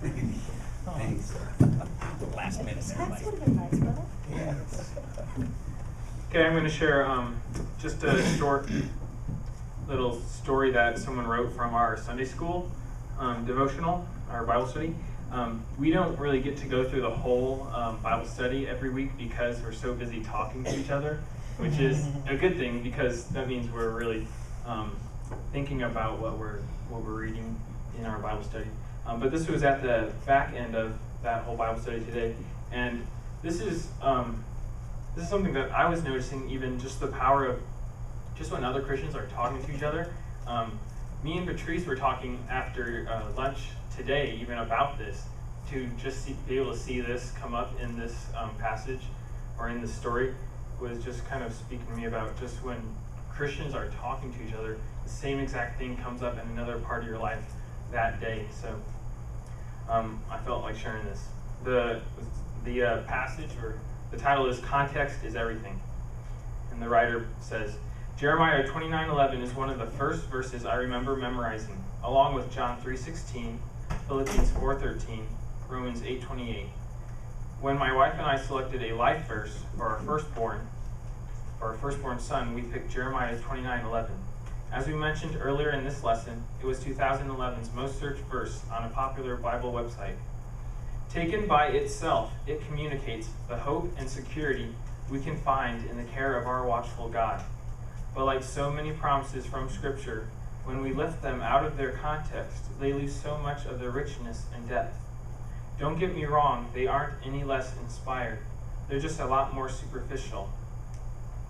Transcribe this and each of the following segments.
Thanks. Last minute. That would have been nice, wouldn't it? Yes. Okay, I'm going to share just a short little story that someone wrote from our Sunday school devotional, our Bible study. We don't really get to go through the whole Bible study every week because we're so busy talking to each other, which is a good thing because that means we're really thinking about what we're reading in our Bible study. But this was at the back end of that whole Bible study today, and this is something that I was noticing, even just the power of just when other Christians are talking to each other. Me and Patrice were talking after lunch today even about this, to just be able to see this come up in this passage or in this story was just kind of speaking to me about just when Christians are talking to each other, the same exact thing comes up in another part of your life that day. So I felt like sharing this. The passage, or the title is Context is Everything. And the writer says, Jeremiah 29:11 is one of the first verses I remember memorizing, along with John 3:16, Philippians 4:13, Romans 8:28. When my wife and I selected a life verse for our firstborn son, we picked Jeremiah 29:11. As we mentioned earlier in this lesson, it was 2011's most searched verse on a popular Bible website. Taken by itself, it communicates the hope and security we can find in the care of our watchful God. But like so many promises from Scripture, when we lift them out of their context, they lose so much of their richness and depth. Don't get me wrong, they aren't any less inspired. They're just a lot more superficial.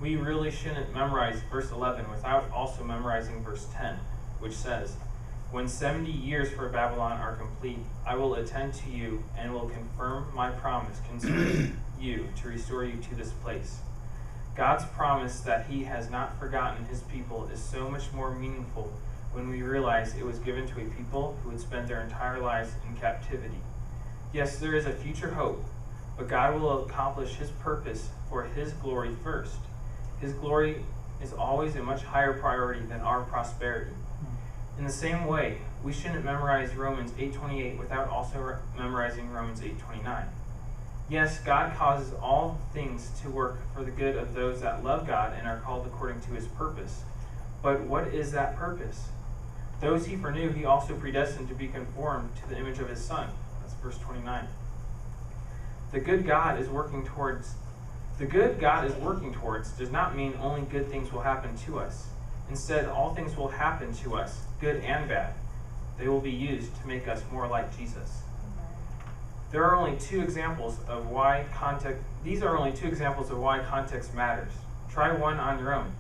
We really shouldn't memorize verse 11 without also memorizing verse 10, which says, When 70 years for Babylon are complete, I will attend to you and will confirm my promise concerning you to restore you to this place. God's promise that he has not forgotten his people is so much more meaningful when we realize it was given to a people who would spend their entire lives in captivity. Yes, there is a future hope, but God will accomplish his purpose for his glory first. His glory is always a much higher priority than our prosperity. In the same way, we shouldn't memorize Romans 8:28 without also memorizing Romans 8:29. Yes, God causes all things to work for the good of those that love God and are called according to his purpose. But what is that purpose? Those he foreknew, he also predestined to be conformed to the image of his Son. That's verse 29. The good God is working towards does not mean only good things will happen to us. Instead, all things will happen to us, good and bad. They will be used to make us more like Jesus. These are only two examples of why context matters. Try one on your own.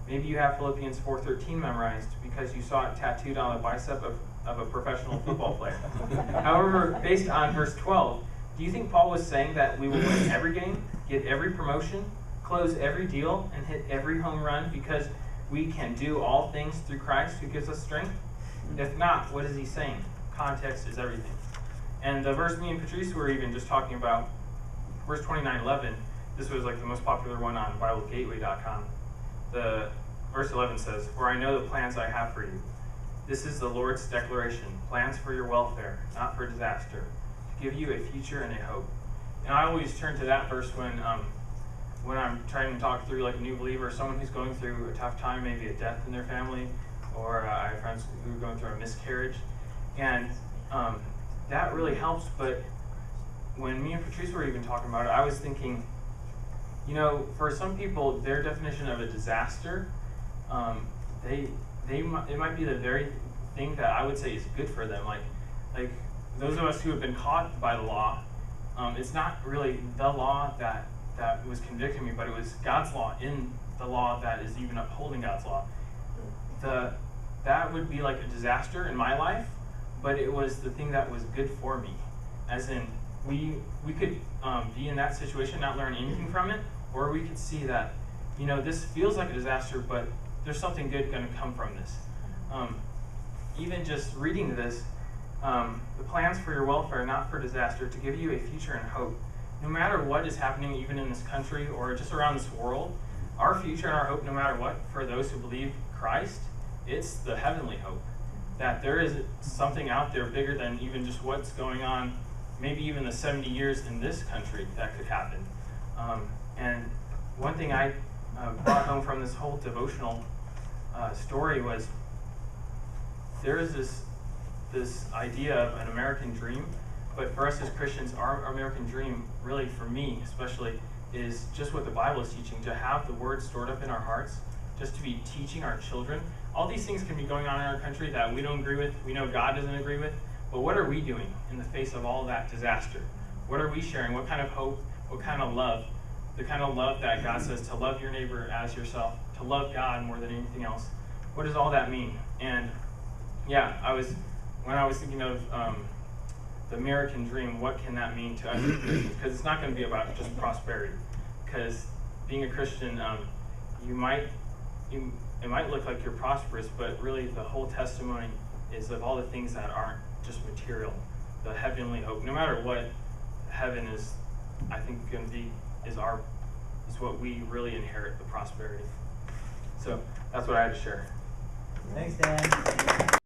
Maybe you have Philippians 4:13 memorized because you saw it tattooed on the bicep of a professional football player. However, based on verse 12, do you think Paul was saying that we will win every game, get every promotion, close every deal, and hit every home run because we can do all things through Christ who gives us strength? If not, what is he saying? Context is everything. And the verse me and Patrice were even just talking about, verse 29:11, this was like the most popular one on BibleGateway.com. The verse 11 says, For I know the plans I have for you. This is the Lord's declaration, plans for your welfare, not for disaster, to give you a future and a hope. And I always turn to that verse when I'm trying to talk through like a new believer, someone who's going through a tough time, maybe a death in their family, or I have friends who are going through a miscarriage. And that really helps. But when me and Patrice were even talking about it, I was thinking, for some people, their definition of a disaster, it might be the very thing that I would say is good for them. Like those of us who have been caught by the law, it's not really the law that was convicting me, but it was God's law in the law that is even upholding God's law. That would be like a disaster in my life, but it was the thing that was good for me. As in, we could be in that situation, not learn anything from it, or we could see that, this feels like a disaster, but there's something good going to come from this. Even just reading this, the plans for your welfare, not for disaster, to give you a future and hope. No matter what is happening, even in this country or just around this world, our future and our hope, no matter what, for those who believe Christ, it's the heavenly hope. that there is something out there bigger than even just what's going on, maybe even the 70 years in this country that could happen. And one thing I brought home from this whole devotional story was there is this idea of an American dream, but for us as Christians, our American dream, really for me especially, is just what the Bible is teaching, to have the Word stored up in our hearts, just to be teaching our children. All these things can be going on in our country that we don't agree with, we know God doesn't agree with, but what are we doing in the face of all that disaster? What are we sharing? What kind of hope? What kind of love? The kind of love that God says to love your neighbor as yourself, to love God more than anything else. What does all that mean? And yeah, when I was thinking of the American dream, what can that mean to us as Christians? Because it's not going to be about just prosperity. Because being a Christian, it might look like you're prosperous, but really the whole testimony is of all the things that aren't just material, the heavenly hope. No matter what, heaven is, I think, going to be is what we really inherit, the prosperity. So that's what I had to share. Thanks, Dan.